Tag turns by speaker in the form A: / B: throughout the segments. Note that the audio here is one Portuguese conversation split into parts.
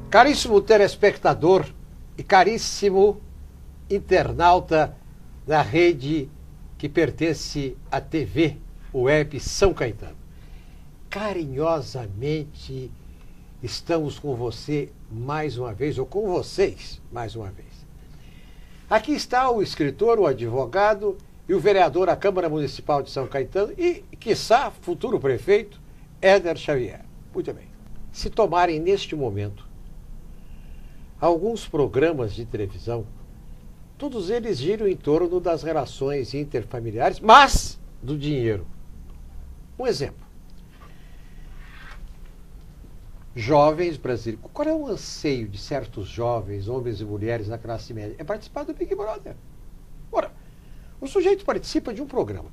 A: Caríssimo telespectador e caríssimo internauta da rede que pertence à TV Web São Caetano. Carinhosamente estamos com você mais uma vez, ou com vocês mais uma vez. Aqui está o escritor, o advogado e o vereador à Câmara Municipal de São Caetano e, quiçá, futuro prefeito, Éder Xavier. Muito bem. Se tomarem neste momento alguns programas de televisão, todos eles giram em torno das relações interfamiliares, mas do dinheiro. Um exemplo. Jovens brasileiros. Qual é o anseio de certos jovens, homens e mulheres da classe média? É participar do Big Brother. Ora, o sujeito participa de um programa,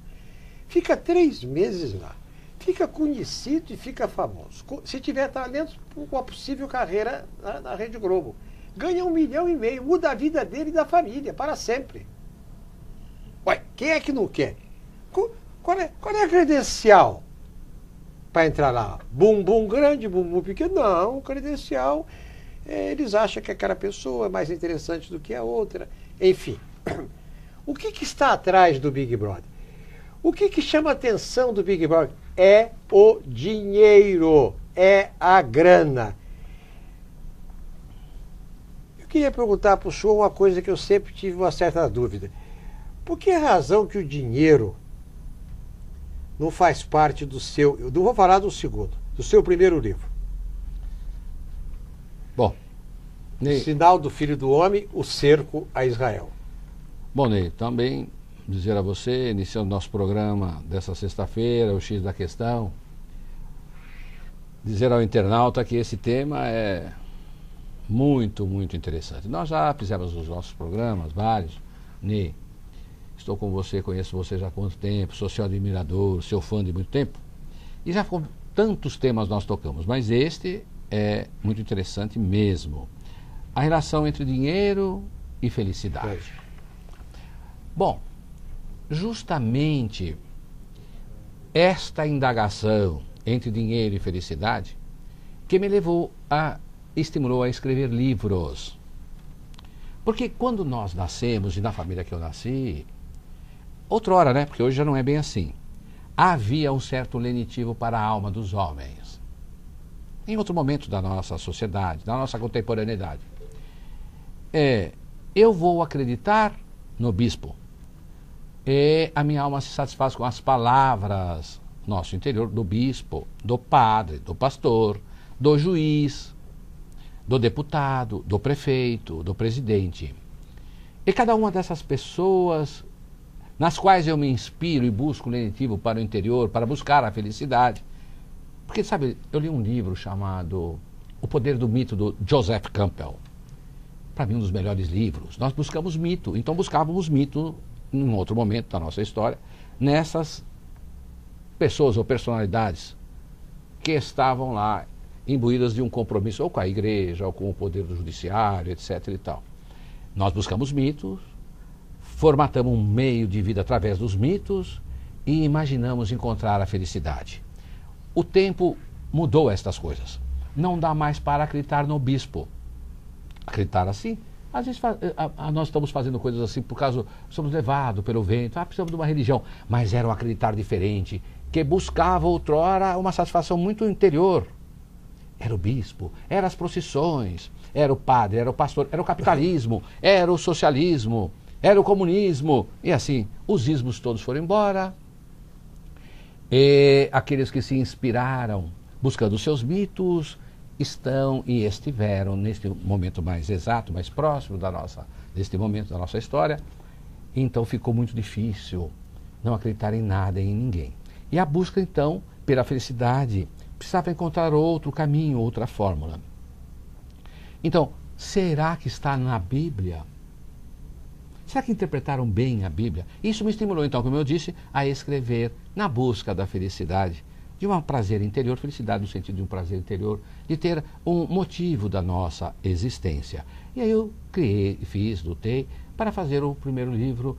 A: fica 3 meses lá, fica conhecido e fica famoso. Se tiver talento, uma possível carreira na Rede Globo. Ganha 1,5 milhão, muda a vida dele e da família, para sempre. Ué, quem é que não quer? Qual é a credencial para entrar lá? Bumbum grande, bumbum pequeno? Não, credencial, eles acham que aquela pessoa é mais interessante do que a outra. Enfim, o que está atrás do Big Brother? O que chama a atenção do Big Brother? É o dinheiro, é a grana. Eu queria perguntar para o senhor uma coisa que eu sempre tive uma certa dúvida. Por que razão que o dinheiro não faz parte do seu... Eu não vou falar do segundo, do seu primeiro livro.
B: Bom, Ney,
A: Sinal do Filho do Homem, o cerco a Israel.
B: Bom, Ney, também dizer a você, iniciando nosso programa dessa sexta-feira, o X da Questão, dizer ao internauta que esse tema é muito, muito interessante. Nós já fizemos os nossos programas, vários. Ney, estou com você, conheço você já há quanto tempo, sou seu admirador, seu fã de muito tempo. E já com tantos temas nós tocamos, mas este é muito interessante mesmo. A relação entre dinheiro e felicidade. Bom, justamente esta indagação entre dinheiro e felicidade que me estimulou a escrever livros. Porque quando nós nascemos, e na família que eu nasci, outrora, né? Porque hoje já não é bem assim. Havia um certo lenitivo para a alma dos homens. Em outro momento da nossa sociedade, da nossa contemporaneidade. Eu vou acreditar no bispo. E a minha alma se satisfaz com as palavras nosso interior do bispo, do padre, do pastor, do juiz, do deputado, do prefeito, do presidente. E cada uma dessas pessoas nas quais eu me inspiro e busco lenitivo para o interior, para buscar a felicidade. Porque, sabe, eu li um livro chamado O Poder do Mito, do Joseph Campbell. Para mim, um dos melhores livros. Nós buscamos mito, então buscávamos mito em outro momento da nossa história, nessas pessoas ou personalidades que estavam lá imbuídas de um compromisso ou com a igreja, ou com o poder do judiciário, etc. e tal. Nós buscamos mitos, formatamos um meio de vida através dos mitos e imaginamos encontrar a felicidade. O tempo mudou estas coisas. Não dá mais para acreditar no bispo. Acreditar assim? Às vezes nós estamos fazendo coisas assim por causa, somos levados pelo vento, precisamos de uma religião. Mas era um acreditar diferente, que buscava outrora uma satisfação muito interior. Era o bispo, eram as procissões, era o padre, era o pastor, era o capitalismo, era o socialismo, era o comunismo. E assim, os ismos todos foram embora. E aqueles que se inspiraram buscando os seus mitos estão e estiveram neste momento mais exato, mais próximo deste momento da nossa história. Então ficou muito difícil não acreditar em nada e em ninguém. E a busca então pela felicidade precisava encontrar outro caminho, outra fórmula. Então, será que está na Bíblia? Será que interpretaram bem a Bíblia? Isso me estimulou então, como eu disse, a escrever na busca da felicidade, de um prazer interior, felicidade no sentido de um prazer interior, de ter um motivo da nossa existência. E aí eu lutei para fazer o primeiro livro,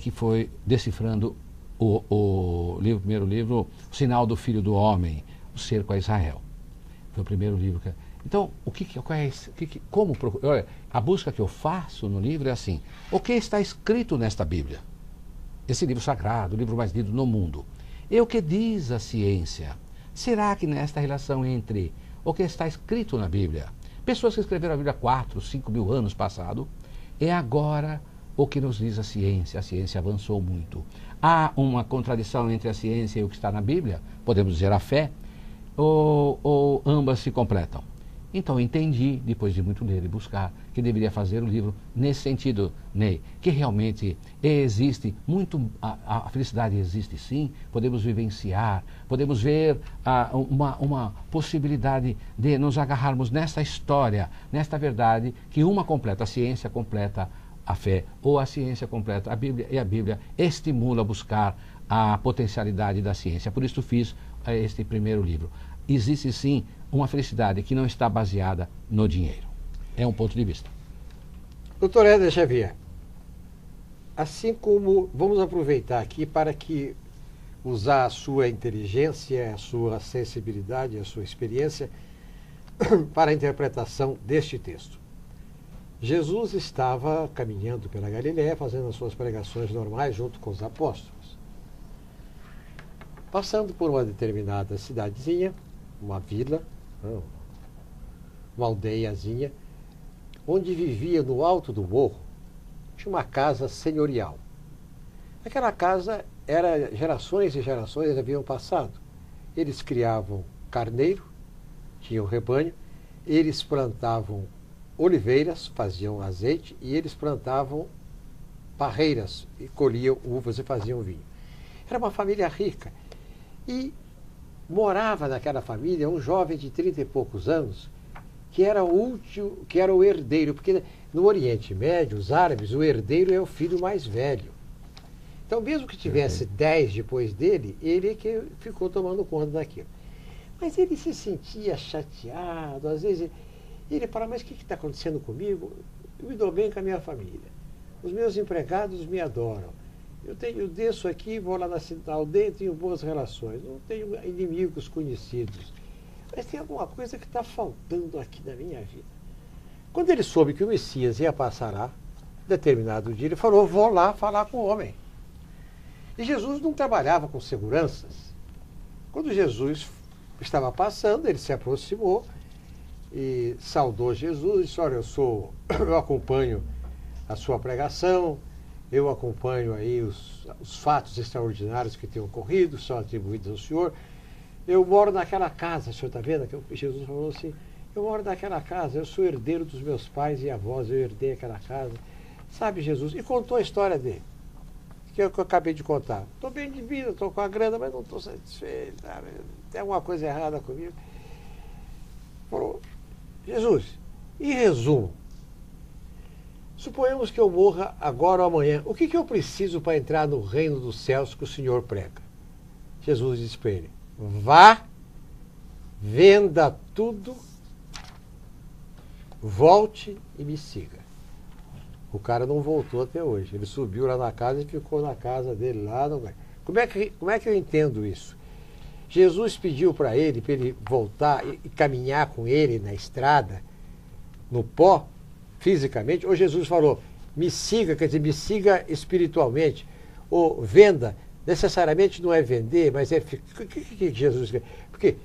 B: que foi decifrando o primeiro livro, O Sinal do Filho do Homem, O Cerco a Israel. Foi o primeiro livro. Então, olha, a busca que eu faço no livro é assim: o que está escrito nesta Bíblia? Esse livro sagrado, o livro mais lido no mundo. E o que diz a ciência? Será que nesta relação entre o que está escrito na Bíblia, pessoas que escreveram a Bíblia 4, 5 mil anos passado, é agora o que nos diz a ciência? A ciência avançou muito. Há uma contradição entre a ciência e o que está na Bíblia, podemos dizer a fé, ou ambas se completam? Então entendi, depois de muito ler e buscar, que deveria fazer o livro nesse sentido, Ney, que realmente existe muito, a felicidade existe sim, podemos vivenciar, podemos ver uma possibilidade de nos agarrarmos nesta história, nesta verdade, que uma completa, a ciência completa a fé, ou a ciência completa a Bíblia, e a Bíblia estimula a buscar a potencialidade da ciência. Por isso fiz este primeiro livro. Existe sim uma felicidade que não está baseada no dinheiro. É um ponto de vista.
A: Doutor Éder Xavier, assim como vamos aproveitar aqui para que usar a sua inteligência, a sua sensibilidade, a sua experiência para a interpretação deste texto. Jesus estava caminhando pela Galiléia, fazendo as suas pregações normais junto com os apóstolos. Passando por uma determinada cidadezinha, uma vila, uma aldeiazinha, onde vivia no alto do morro, tinha uma casa senhorial. Aquela casa gerações e gerações haviam passado. Eles criavam carneiro, tinham rebanho, eles plantavam oliveiras, faziam azeite, e eles plantavam parreiras, e colhiam uvas e faziam vinho. Era uma família rica. E morava naquela família um jovem de 30 e poucos anos, que era o herdeiro, porque no Oriente Médio, os árabes, o herdeiro é o filho mais velho. Então, mesmo que tivesse 10 depois dele, ele é que ficou tomando conta daquilo. Mas ele se sentia chateado, às vezes ele falava, mas o que está acontecendo comigo? Eu me dou bem com a minha família. Os meus empregados me adoram. Eu desço aqui, vou lá na aldeia e tenho boas relações. Não tenho inimigos conhecidos. Mas tem alguma coisa que está faltando aqui na minha vida. Quando ele soube que o Messias ia passar lá, determinado dia, ele falou, vou lá falar com o homem. E Jesus não trabalhava com seguranças. Quando Jesus estava passando, ele se aproximou e saudou Jesus e disse, olha, eu acompanho a sua pregação, eu acompanho aí os fatos extraordinários que têm ocorrido, são atribuídos ao Senhor. Eu moro naquela casa, o senhor está vendo? Jesus falou assim, eu moro naquela casa, eu sou herdeiro dos meus pais e avós, eu herdei aquela casa. Sabe, Jesus? E contou a história dele, que eu acabei de contar. Estou bem de vida, estou com a grana, mas não estou satisfeito, sabe? Tem alguma coisa errada comigo. Falou, Jesus, em resumo, suponhamos que eu morra agora ou amanhã. O que eu preciso para entrar no reino dos céus que o Senhor prega? Jesus disse para ele, vá, venda tudo, volte e me siga. O cara não voltou até hoje. Ele subiu lá na casa e ficou na casa dele lá. Como é que eu entendo isso? Jesus pediu para ele voltar e caminhar com ele na estrada, no pó, fisicamente, ou Jesus falou, me siga, quer dizer, me siga espiritualmente, ou venda, necessariamente não é vender, mas é... O que Jesus quer? Porque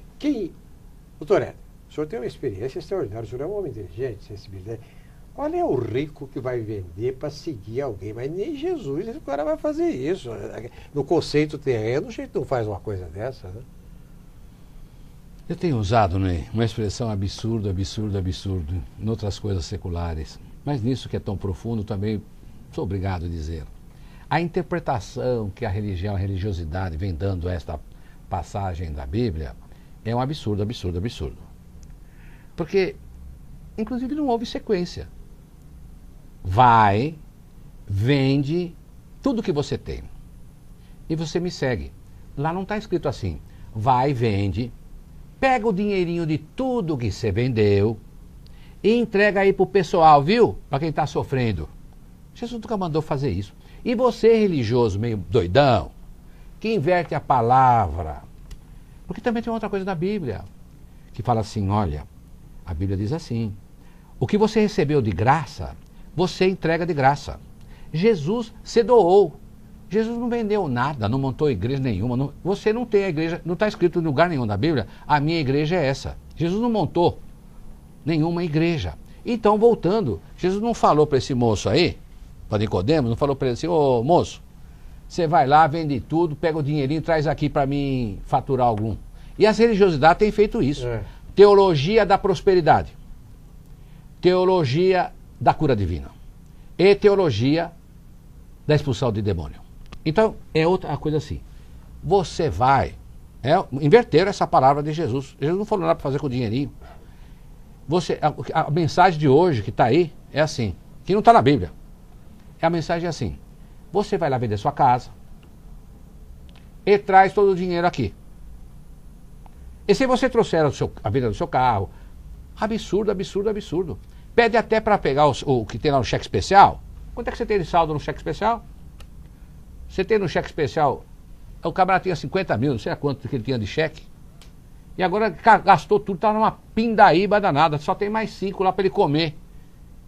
A: doutor Éder, o senhor tem uma experiência extraordinária, o senhor é um homem inteligente, sensibilidade. Qual é o rico que vai vender para seguir alguém? Mas nem Jesus, o cara vai fazer isso. No conceito terreno, a gente não faz uma coisa dessa, né?
B: Eu tenho usado, né, uma expressão absurdo, em outras coisas seculares. Mas nisso que é tão profundo também sou obrigado a dizer. A interpretação que a religião, a religiosidade vem dando a esta passagem da Bíblia é um absurdo. Porque, inclusive, não houve sequência. Vai, vende tudo que você tem e você me segue. Lá não está escrito assim, vai, vende, pega o dinheirinho de tudo que você vendeu e entrega aí pro pessoal, viu? Para quem está sofrendo. Jesus nunca mandou fazer isso. E você, religioso, meio doidão, que inverte a palavra. Porque também tem outra coisa da Bíblia, que fala assim, olha, A Bíblia diz assim: o que você recebeu de graça, você entrega de graça. Jesus se doou. Jesus não vendeu nada, não montou igreja nenhuma. Você não tem a igreja, não está escrito em lugar nenhum da Bíblia, a minha igreja é essa. Jesus não montou nenhuma igreja. Então, voltando, Jesus não falou para esse moço aí, para Nicodemos, não falou para ele assim: ô moço, você vai lá, vende tudo, pega o dinheirinho e traz aqui para mim faturar algum. E as religiosidades têm feito isso. Teologia da prosperidade, teologia da cura divina e teologia da expulsão de demônio. Então, é outra coisa assim. Você vai... inverteram essa palavra de Jesus. Jesus não falou nada para fazer com o dinheirinho. A mensagem de hoje que está aí é assim, que não está na Bíblia. A mensagem é assim: você vai lá vender sua casa e traz todo o dinheiro aqui. E se você trouxer a venda do seu carro, absurdo, absurdo, absurdo. Pede até para pegar o que tem lá no cheque especial. Quanto é que você tem de saldo no cheque especial? Você tem no cheque especial, o camarada tinha 50 mil, não sei a quanto que ele tinha de cheque. E agora gastou tudo, está numa pindaíba danada, só tem mais 5 lá para ele comer.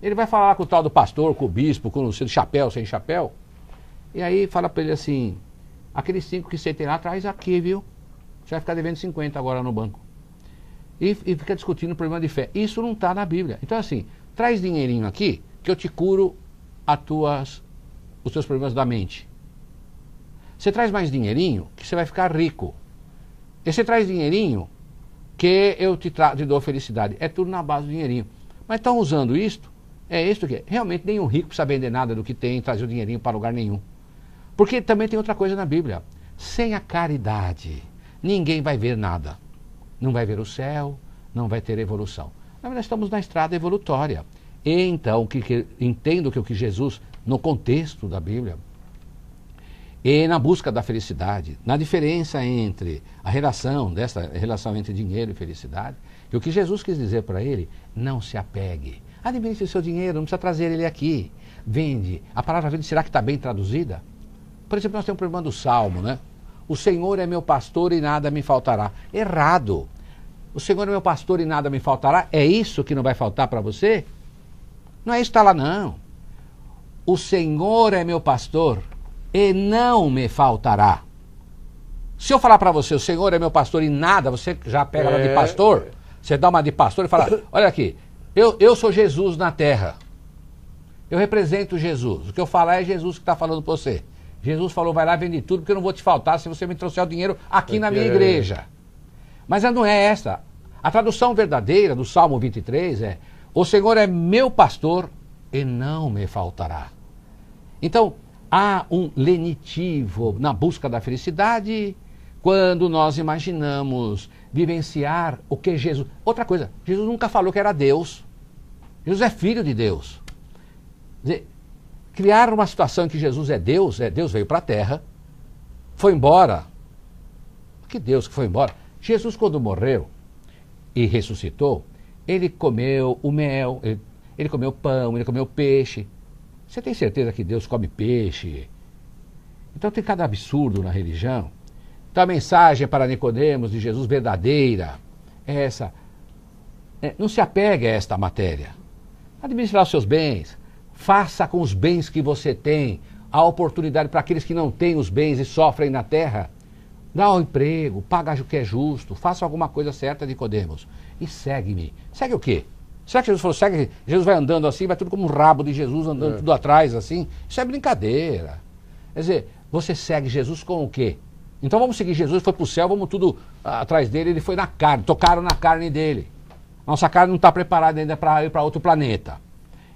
B: Ele vai falar lá com o tal do pastor, com o bispo, com o chapéu, sem chapéu. E aí fala para ele assim: aqueles 5 que você tem lá, traz aqui, viu? Você vai ficar devendo 50 agora no banco. E fica discutindo o problema de fé. Isso não está na Bíblia. Então assim, traz dinheirinho aqui, que eu te curo os teus problemas da mente. Você traz mais dinheirinho, que você vai ficar rico. E você traz dinheirinho, que eu te dou felicidade. É tudo na base do dinheirinho. Mas estão usando isto, é isto que é. Realmente nenhum rico precisa vender nada do que tem, trazer o dinheirinho para lugar nenhum. Porque também tem outra coisa na Bíblia. Sem a caridade, ninguém vai ver nada. Não vai ver o céu, não vai ter evolução. Nós estamos na estrada evolutória. E então, entendo que o que Jesus, no contexto da Bíblia, e na busca da felicidade, na diferença entre a relação entre dinheiro e felicidade, e o que Jesus quis dizer para ele: não se apegue, administre o seu dinheiro, não precisa trazer ele aqui, vende. A palavra vende, será que está bem traduzida? Por exemplo, nós temos um problema do Salmo, né? O Senhor é meu pastor e nada me faltará. Errado. O Senhor é meu pastor e nada me faltará. É isso que não vai faltar para você? Não é isso que está lá, não. O Senhor é meu pastor e não me faltará. Se eu falar para você: o Senhor é meu pastor e nada, você já pega ela de pastor, você dá uma de pastor e fala: olha aqui, eu sou Jesus na terra, eu represento Jesus, o que eu falar é Jesus que está falando para você. Jesus falou: vai lá, vende tudo, porque eu não vou te faltar se você me trouxer o dinheiro aqui na minha igreja. Mas não é essa. A tradução verdadeira do Salmo 23 é: o Senhor é meu pastor e não me faltará. Então, há um lenitivo na busca da felicidade quando nós imaginamos vivenciar o que Jesus... Outra coisa, Jesus nunca falou que era Deus. Jesus é filho de Deus. Quer dizer, criar uma situação em que Jesus é Deus veio para a terra, foi embora. Que Deus que foi embora? Jesus, quando morreu e ressuscitou, ele comeu o mel, ele comeu pão, ele comeu peixe. Você tem certeza que Deus come peixe? Então tem cada absurdo na religião. Então a mensagem para Nicodemos de Jesus verdadeira é essa: não se apegue a esta matéria. Administre lá os seus bens. Faça com os bens que você tem a oportunidade para aqueles que não têm os bens e sofrem na terra. Dá um emprego, paga o que é justo, faça alguma coisa certa, Nicodemos. E segue-me. Segue o quê? Será que Jesus falou: segue? Jesus vai andando assim, vai tudo como um rabo de Jesus, andando tudo atrás assim? Isso é brincadeira. Quer dizer, você segue Jesus com o quê? Então vamos seguir Jesus, foi para o céu, vamos tudo atrás dele, ele foi na carne, tocaram na carne dele. Nossa carne não está preparada ainda para ir para outro planeta.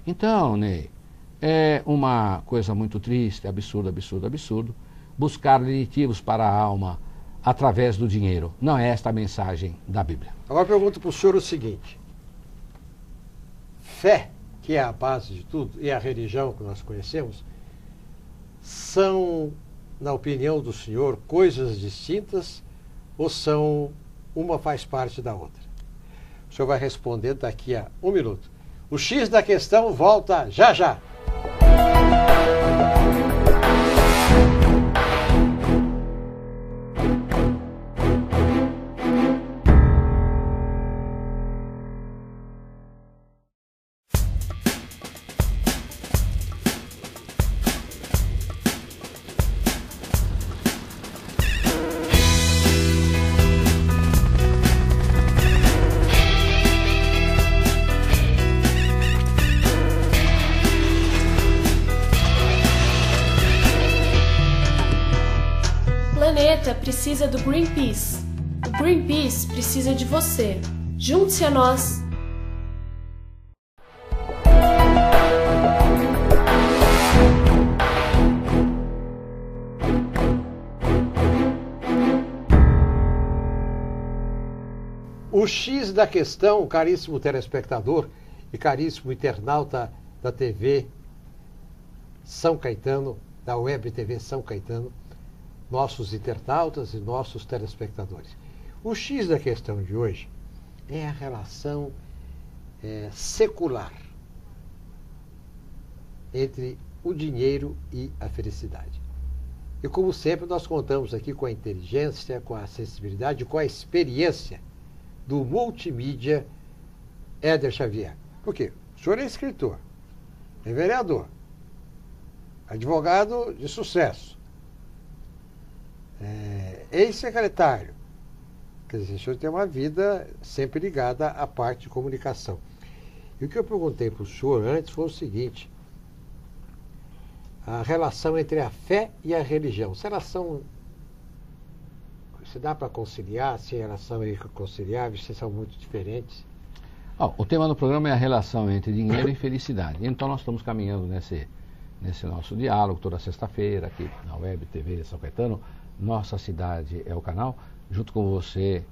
B: Então, Ney, é uma coisa muito triste, absurdo, absurdo, absurdo, buscar lenitivos para a alma através do dinheiro. Não é esta a mensagem da Bíblia.
A: Agora eu pergunto para o senhor o seguinte: fé, que é a base de tudo, e a religião que nós conhecemos, são, na opinião do senhor, coisas distintas ou uma faz parte da outra? O senhor vai responder daqui a 1 minuto. O X da questão volta já já.
C: precisa do Greenpeace. O Greenpeace precisa de você. Junte-se a nós!
A: O X da questão, caríssimo telespectador e caríssimo internauta da TV São Caetano, da Web TV São Caetano, nossos internautas e nossos telespectadores. O X da questão de hoje é a relação secular entre o dinheiro e a felicidade. E como sempre, nós contamos aqui com a inteligência, com a sensibilidade, com a experiência do multimídia Éder Xavier. Por quê? O senhor é escritor, é vereador, advogado de sucesso, ex-secretário. Quer dizer, o senhor tem uma vida sempre ligada à parte de comunicação. E o que eu perguntei para o senhor antes foi o seguinte: a relação entre a fé e a religião. Essa relação se dá para conciliar, se a relação é irreconciliável, se são muito diferentes?
B: O tema do programa é a relação entre dinheiro e felicidade. Então nós estamos caminhando nesse nosso diálogo toda sexta-feira aqui na Web TV São Caetano. Nossa Cidade é o canal, junto com você.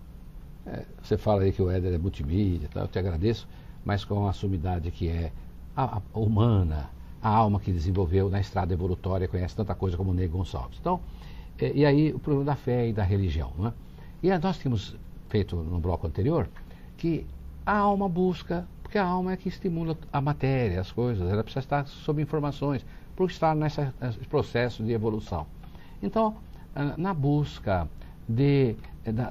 B: Você fala aí que o Éder é multimídia, tá? Eu te agradeço, mas com a sumidade que é a humana, a alma que desenvolveu na estrada evolutória, conhece tanta coisa como o Ney Gonçalves. Então, e aí o problema da fé e da religião, não é? E nós tínhamos feito no bloco anterior que a alma busca, porque a alma é que estimula a matéria, as coisas, ela precisa estar sob informações, por estar nesse processo de evolução. Então, na busca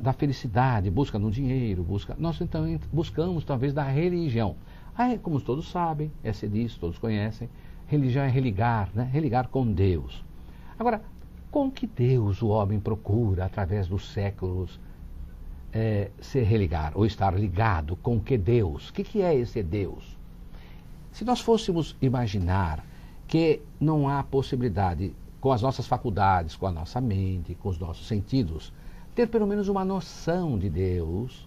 B: da felicidade, busca no dinheiro, nós então buscamos talvez da religião. Aí, como todos sabem, disso, todos conhecem, religião é religar, né? Religar com Deus. Agora, com que Deus o homem procura, através dos séculos, se religar, ou estar ligado com que Deus? O que é esse Deus? Se nós fôssemos imaginar que não há possibilidade, com as nossas faculdades, com a nossa mente, com os nossos sentidos, ter pelo menos uma noção de Deus,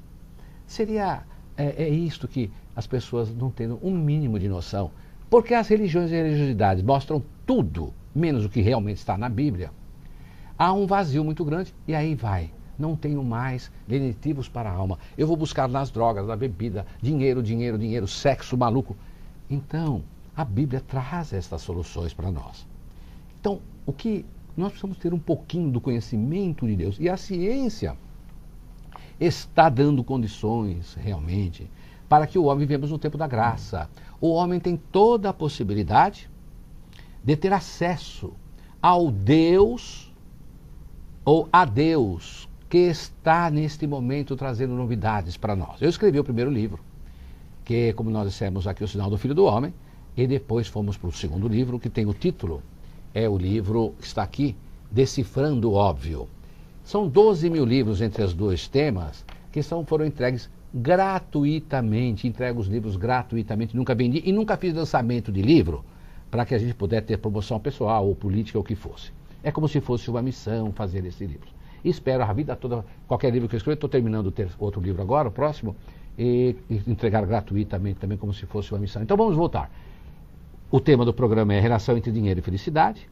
B: seria isto que as pessoas não têm um mínimo de noção. Porque as religiões e religiosidades mostram tudo, menos o que realmente está na Bíblia. Há um vazio muito grande e aí vai. Não tenho mais lenitivos para a alma. Eu vou buscar nas drogas, na bebida, dinheiro, dinheiro, dinheiro, sexo maluco. Então, a Bíblia traz estas soluções para nós. Então, o que nós precisamos ter um pouquinho do conhecimento de Deus. E a ciência está dando condições, realmente, para que o homem vivemos no tempo da graça. O homem tem toda a possibilidade de ter acesso ao Deus ou a Deus que está neste momento trazendo novidades para nós. Eu escrevi o primeiro livro, que, como nós dissemos aqui, O Sinal do Filho do Homem, e depois fomos para o segundo livro, que tem o título, é o livro que está aqui, Decifrando o Óbvio. São 12 mil livros entre os dois temas, que foram entregues gratuitamente, entrego os livros gratuitamente, nunca vendi e nunca fiz lançamento de livro para que a gente pudesse ter promoção pessoal ou política ou o que fosse. É como se fosse uma missão fazer esse livro. E espero a vida toda, qualquer livro que eu escrevo, estou terminando ter outro livro agora, o próximo, e entregar gratuitamente também como se fosse uma missão. Então vamos voltar. O tema do programa é a relação entre dinheiro e felicidade.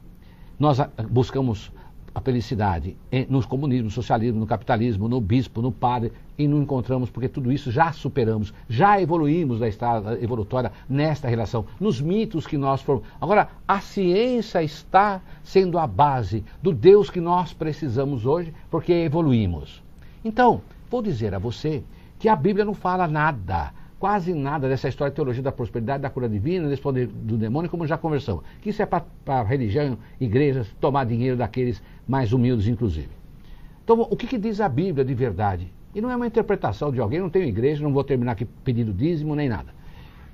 B: Nós buscamos a felicidade no comunismo, no socialismo, no capitalismo, no bispo, no padre, e não encontramos, porque tudo isso já superamos, já evoluímos da estrada evolutória nesta relação, nos mitos que nós formamos. Agora, a ciência está sendo a base do Deus que nós precisamos hoje, porque evoluímos. Então, vou dizer a você que a Bíblia não fala nada, quase nada dessa história de teologia da prosperidade, da cura divina, desse poder do demônio, como já conversamos. Que isso é para a religião, igrejas, tomar dinheiro daqueles mais humildes, inclusive. Então, o que diz a Bíblia de verdade? E não é uma interpretação de alguém, não tenho igreja, não vou terminar aqui pedindo dízimo nem nada.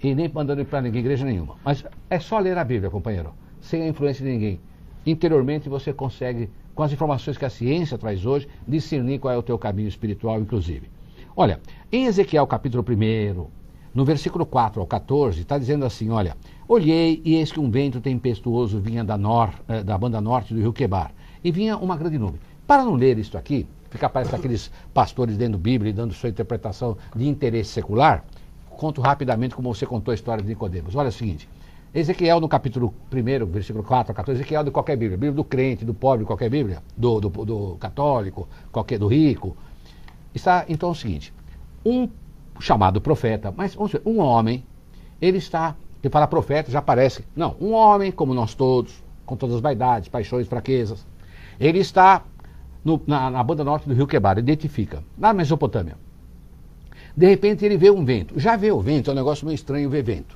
B: E nem mandando para ninguém, igreja nenhuma. Mas é só ler a Bíblia, companheiro, sem a influência de ninguém. Interiormente você consegue, com as informações que a ciência traz hoje, discernir qual é o teu caminho espiritual, inclusive. Olha, em Ezequiel capítulo 1, no versículo 4 ao 14, está dizendo assim, olha, olhei e eis que um vento tempestuoso vinha da banda norte do rio Quebar, e vinha uma grande nuvem. Para não ler isto aqui, ficar parecendo aqueles pastores dentro da Bíblia e dando sua interpretação de interesse secular, conto rapidamente como você contou a história de Nicodemos. Olha o seguinte, Ezequiel no capítulo 1, versículo 4 a 14, Ezequiel de qualquer Bíblia, Bíblia do crente, do pobre, qualquer Bíblia, do católico, qualquer do rico, está então o seguinte, um chamado profeta, mas vamos ver, um homem, ele fala profeta, já parece, não, um homem como nós todos, com todas as vaidades, paixões, fraquezas, ele está na banda norte do rio Quebar, identifica, na Mesopotâmia. De repente ele vê um vento. Já vê o vento, é um negócio meio estranho ver vento.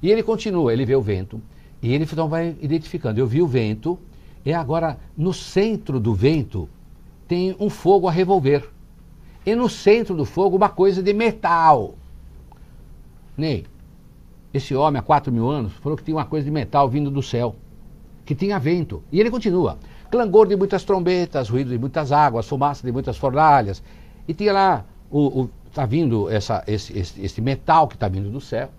B: E ele continua, ele vê o vento, e ele então vai identificando. Eu vi o vento, e agora no centro do vento tem um fogo a revolver. E no centro do fogo uma coisa de metal. Ney, esse homem há 4.000 anos falou que tinha uma coisa de metal vindo do céu, que tinha vento. E ele continua. Clangor de muitas trombetas, ruído de muitas águas, fumaça de muitas fornalhas. E tinha lá, está vindo esse metal que está vindo do céu.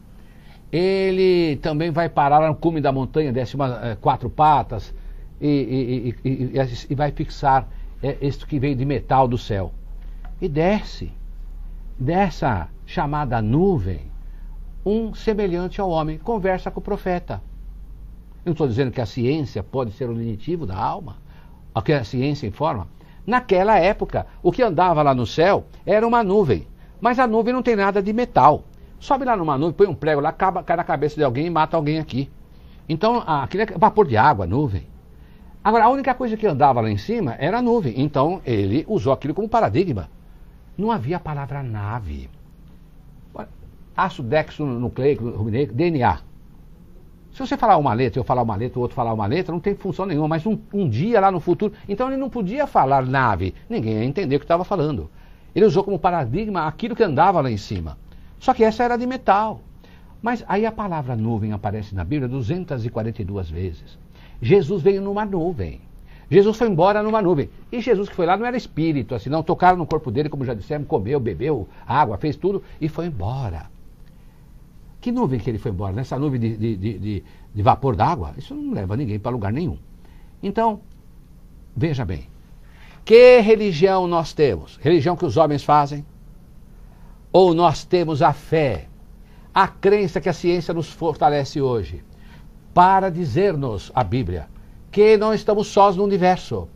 B: Ele também vai parar lá no cume da montanha, desce 4 patas e vai fixar isto que veio de metal do céu. E desce dessa chamada nuvem um semelhante ao homem, conversa com o profeta. Eu não estou dizendo que a ciência pode ser o lenitivo da alma, o que a ciência informa. Naquela época, o que andava lá no céu era uma nuvem, mas a nuvem não tem nada de metal. Sobe lá numa nuvem, põe um prego lá, cai na cabeça de alguém e mata alguém aqui. Então, aquilo é vapor de água, nuvem. Agora, a única coisa que andava lá em cima era a nuvem. Então, ele usou aquilo como paradigma. Não havia a palavra nave. Ácido dextronucleico, DNA. Se você falar uma letra, eu falar uma letra, o outro falar uma letra, não tem função nenhuma, mas um dia lá no futuro... Então ele não podia falar nave, ninguém ia entender o que estava falando. Ele usou como paradigma aquilo que andava lá em cima. Só que essa era de metal. Mas aí a palavra nuvem aparece na Bíblia 242 vezes. Jesus veio numa nuvem. Jesus foi embora numa nuvem. E Jesus que foi lá não era espírito, assim, não tocaram no corpo dele, como já dissemos, comeu, bebeu água, fez tudo e foi embora. Que nuvem que ele foi embora? Nessa nuvem de vapor d'água? Isso não leva ninguém para lugar nenhum. Então, veja bem. Que religião nós temos? Religião que os homens fazem? Ou nós temos a fé, a crença que a ciência nos fortalece hoje, para dizer-nos, a Bíblia, que não estamos sós no universo,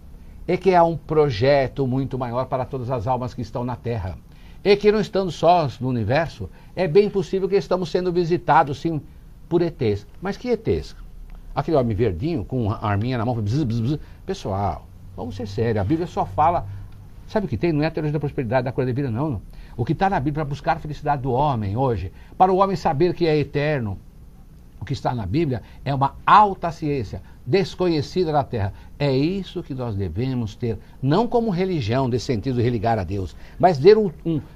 B: e que há um projeto muito maior para todas as almas que estão na Terra. E que não estando sós no universo, é bem possível que estamos sendo visitados, sim, por ETs. Mas que ETs? Aquele homem verdinho, com uma arminha na mão, bzz, bzz, bzz. Pessoal, vamos ser sérios, a Bíblia só fala... Sabe o que tem? Não é a teologia da prosperidade, da cura da vida, não. O que está na Bíblia para buscar a felicidade do homem hoje, para o homem saber que é eterno. O que está na Bíblia é uma alta ciência, desconhecida na Terra. É isso que nós devemos ter, não como religião, desse sentido de religar a Deus, mas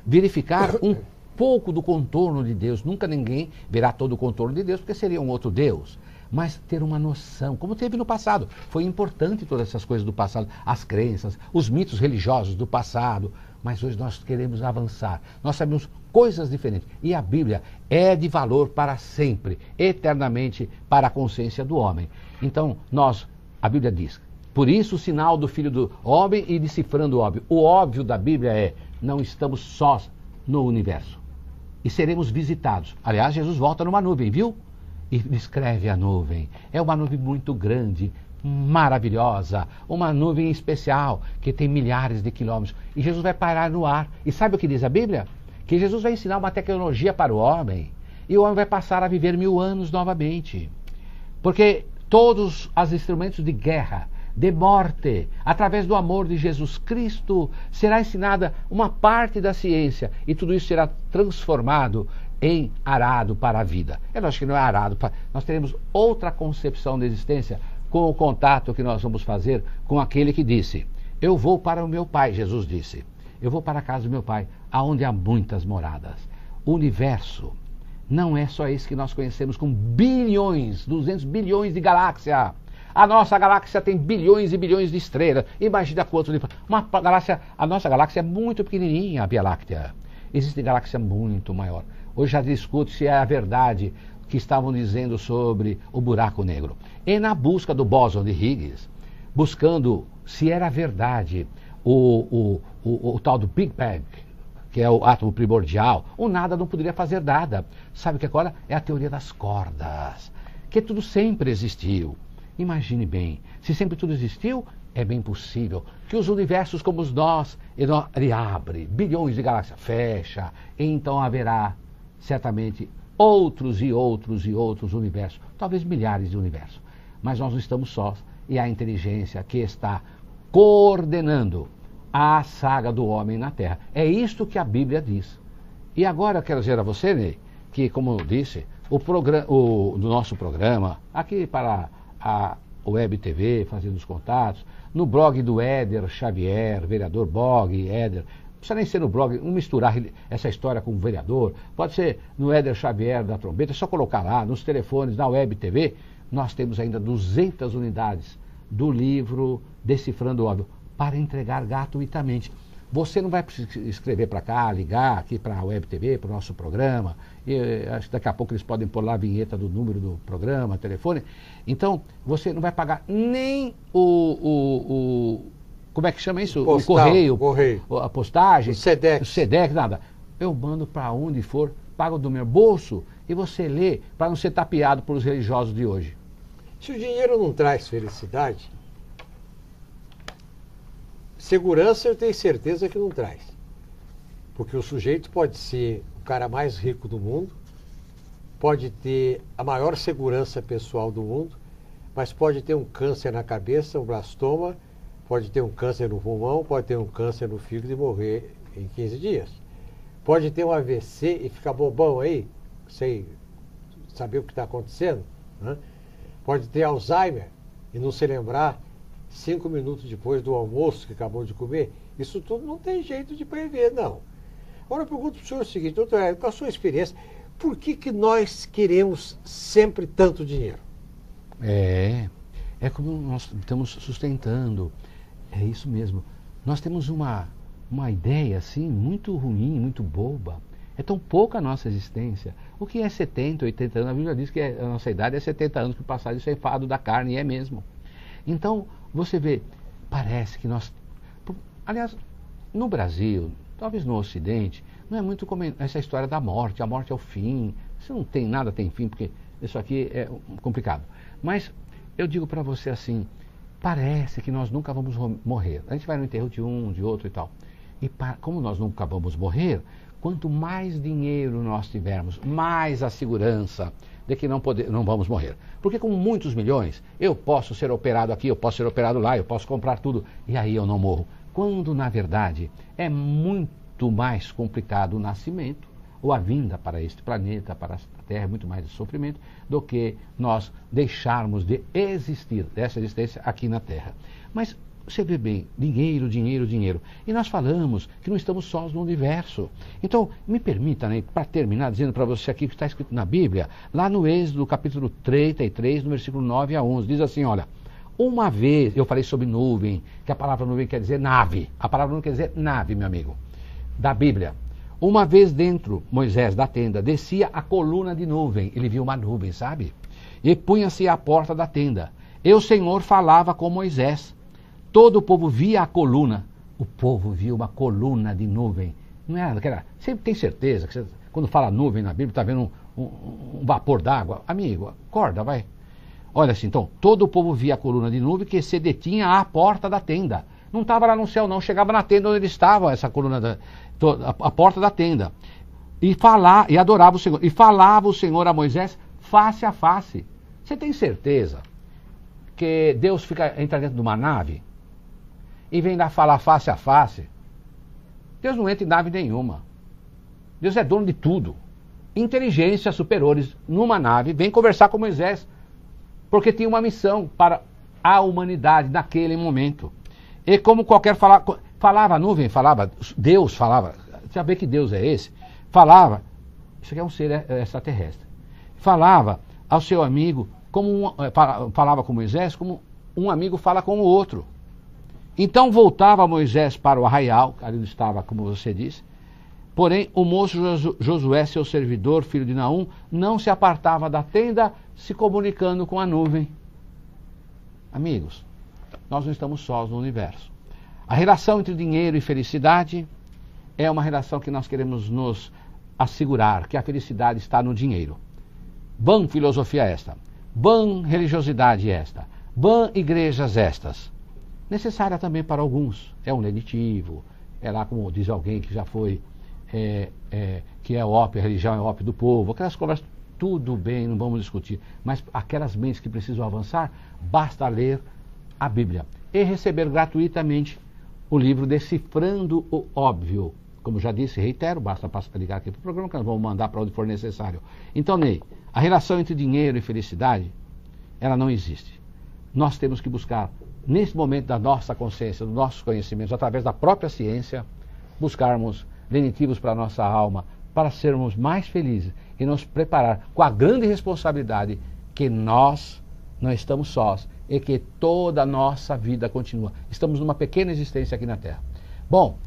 B: verificar um pouco do contorno de Deus. Nunca ninguém verá todo o contorno de Deus, porque seria um outro Deus. Mas ter uma noção, como teve no passado. Foi importante todas essas coisas do passado, as crenças, os mitos religiosos do passado. Mas hoje nós queremos avançar. Nós sabemos coisas diferentes. E a Bíblia é de valor para sempre, eternamente, para a consciência do homem. Então, a Bíblia diz, por isso o sinal do Filho do Homem e decifrando o óbvio. O óbvio da Bíblia é, não estamos sós no universo. E seremos visitados. Aliás, Jesus volta numa nuvem, viu? E descreve a nuvem. É uma nuvem muito grande, maravilhosa, uma nuvem especial, que tem milhares de quilômetros. E Jesus vai parar no ar. E sabe o que diz a Bíblia? Que Jesus vai ensinar uma tecnologia para o homem, e o homem vai passar a viver 1000 anos novamente. Porque todos os instrumentos de guerra, de morte, através do amor de Jesus Cristo, será ensinada uma parte da ciência, e tudo isso será transformado em arado para a vida. É lógico que não é arado, nós teremos outra concepção da existência com o contato que nós vamos fazer com aquele que disse, eu vou para o meu Pai, Jesus disse, eu vou para a casa do meu Pai, aonde há muitas moradas. O universo não é só esse que nós conhecemos com bilhões, 200 bilhões de galáxias. A nossa galáxia tem bilhões e bilhões de estrelas. Imagina quantos... A nossa galáxia é muito pequenininha, a Via Láctea. Existe galáxia muito maior. Hoje já discute se é a verdade que estavam dizendo sobre o buraco negro. E na busca do bóson de Higgs, buscando se era verdade o tal do Big Bang, que é o átomo primordial, o nada não poderia fazer nada. Sabe o que agora? É a teoria das cordas, que tudo sempre existiu. Imagine bem, se sempre tudo existiu, é bem possível que os universos como os nós, ele abre, bilhões de galáxias, fecha, e então haverá certamente outros e outros e outros universos, talvez milhares de universos. Mas nós não estamos sós, e a inteligência que está coordenando a saga do homem na Terra. É isto que a Bíblia diz. E agora eu quero dizer a você, Ney, que, como eu disse, do nosso programa, aqui para a Web TV, fazendo os contatos, no blog do Éder Xavier, vereador Bog, Éder, não precisa nem ser no blog, não misturar essa história com o vereador, pode ser no Éder Xavier da Trombeta, é só colocar lá, nos telefones, na Web TV, nós temos ainda 200 unidades do livro Decifrando o Óbvio, para entregar gratuitamente. Você não vai precisar escrever para cá, ligar aqui para a Web TV, para o nosso programa. Acho que daqui a pouco eles podem pôr lá a vinheta do número do programa, telefone. Então, você não vai pagar nem como é que chama isso?
A: Postal,
B: o correio, a postagem,
A: o SEDEX,
B: nada. Eu mando para onde for, pago do meu bolso e você lê para não ser tapeado pelos religiosos de hoje.
A: Se o dinheiro não traz felicidade, segurança eu tenho certeza que não traz. Porque o sujeito pode ser o cara mais rico do mundo, pode ter a maior segurança pessoal do mundo, mas pode ter um câncer na cabeça, um blastoma, pode ter um câncer no pulmão, pode ter um câncer no fígado e morrer em 15 dias. Pode ter um AVC e ficar bobão aí, sem saber o que está acontecendo, né? Pode ter Alzheimer e não se lembrar 5 minutos depois do almoço que acabou de comer. Isso tudo não tem jeito de prever, não. Agora eu pergunto para o senhor o seguinte, doutor Hélio, com a sua experiência, por que nós queremos sempre tanto dinheiro?
B: É como nós estamos sustentando, é isso mesmo. Nós temos uma ideia assim, muito ruim, muito boba. É tão pouca a nossa existência. O que é 70, 80 anos? A Bíblia diz que a nossa idade é 70 anos que passaram de ceifado da carne, e é mesmo. Então, você vê, parece que nós... Aliás, no Brasil, talvez no Ocidente, não é muito como essa história da morte. A morte é o fim. Isso não tem nada, tem fim, porque isso aqui é complicado. Mas eu digo para você assim, parece que nós nunca vamos morrer. A gente vai no enterro de um, de outro e tal. E como nós nunca vamos morrer, quanto mais dinheiro nós tivermos, mais a segurança de que não vamos morrer. Porque com muitos milhões, eu posso ser operado aqui, eu posso ser operado lá, eu posso comprar tudo, e aí eu não morro. Quando, na verdade, é muito mais complicado o nascimento, ou a vinda para este planeta, para a Terra, é muito mais de sofrimento, do que nós deixarmos de existir, dessa existência aqui na Terra. Mas você vê bem, dinheiro, dinheiro, dinheiro. E nós falamos que não estamos sós no universo. Então, me permita, né, para terminar, dizendo para você aqui o que está escrito na Bíblia, lá no Êxodo, capítulo 33, no versículo 9 a 11, diz assim, olha, uma vez, eu falei sobre nuvem, que a palavra nuvem quer dizer nave. A palavra não quer dizer nave, meu amigo, da Bíblia. Uma vez dentro, Moisés, da tenda, descia a coluna de nuvem. Ele viu uma nuvem, sabe? E punha-se à porta da tenda. E o Senhor falava com Moisés. Todo o povo via a coluna. O povo via uma coluna de nuvem. Não era aquela... Sempre tem certeza que você, quando fala nuvem na Bíblia, está vendo um vapor d'água. Amigo, acorda, vai. Olha assim, então, todo o povo via a coluna de nuvem que se detinha à porta da tenda. Não estava lá no céu, não. Chegava na tenda onde ele estava, essa coluna, a porta da tenda. E adorava o Senhor. E falava o Senhor a Moisés face a face. Você tem certeza que Deus entra dentro de uma nave e vem lá falar face a face? Deus não entra em nave nenhuma. Deus é dono de tudo. Inteligências superiores numa nave vem conversar com Moisés, porque tinha uma missão para a humanidade naquele momento. E como qualquer falava a nuvem, falava, Deus falava, saber que Deus é esse, falava, isso aqui é um ser extraterrestre, falava ao seu amigo, falava com Moisés como um amigo fala com o outro. Então voltava Moisés para o arraial, ali estava, como você disse, porém o moço Josué, seu servidor, filho de Naum, não se apartava da tenda, se comunicando com a nuvem. Amigos, nós não estamos sós no universo. A relação entre dinheiro e felicidade é uma relação que nós queremos nos assegurar que a felicidade está no dinheiro. Vã filosofia esta, vã religiosidade esta, vã igrejas estas. Necessária também para alguns, é um lenitivo, é lá como diz alguém que já foi, que é ópio, a religião é ópio do povo, aquelas conversas, tudo bem, não vamos discutir, mas aquelas mentes que precisam avançar, basta ler a Bíblia e receber gratuitamente o livro Decifrando o Óbvio. Como já disse, reitero, basta ligar aqui para o programa que nós vamos mandar para onde for necessário. Então, Ney, a relação entre dinheiro e felicidade, ela não existe. Nós temos que buscar, nesse momento da nossa consciência, dos nossos conhecimentos, através da própria ciência, buscarmos lenitivos para a nossa alma, para sermos mais felizes e nos preparar com a grande responsabilidade que nós não estamos sós e que toda a nossa vida continua. Estamos numa pequena existência aqui na Terra. Bom,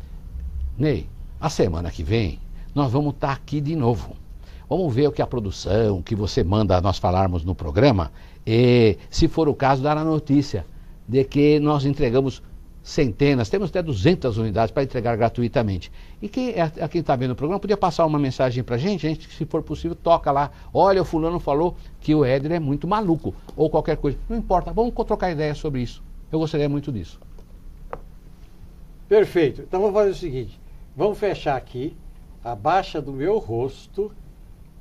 B: Ney, a semana que vem nós vamos estar aqui de novo. Vamos ver o que a produção, o que você manda nós falarmos no programa e, se for o caso, dar a notícia de que nós entregamos centenas, temos até 200 unidades para entregar gratuitamente. E quem está vendo o programa podia passar uma mensagem para a gente, se for possível, toca lá. Olha, o fulano falou que o Éder é muito maluco, ou qualquer coisa. Não importa, vamos trocar ideia sobre isso. Eu gostaria muito disso.
A: Perfeito. Então vamos fazer o seguinte, vamos fechar aqui, abaixo do meu rosto,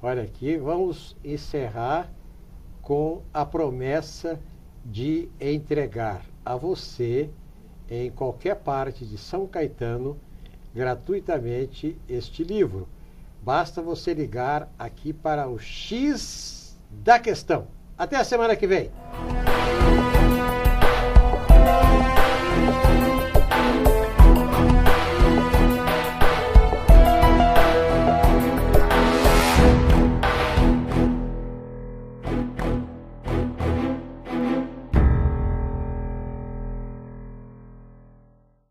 A: olha aqui, vamos encerrar com a promessa de entregar a você, em qualquer parte de São Caetano, gratuitamente este livro. Basta você ligar aqui para o X da questão. Até a semana que vem.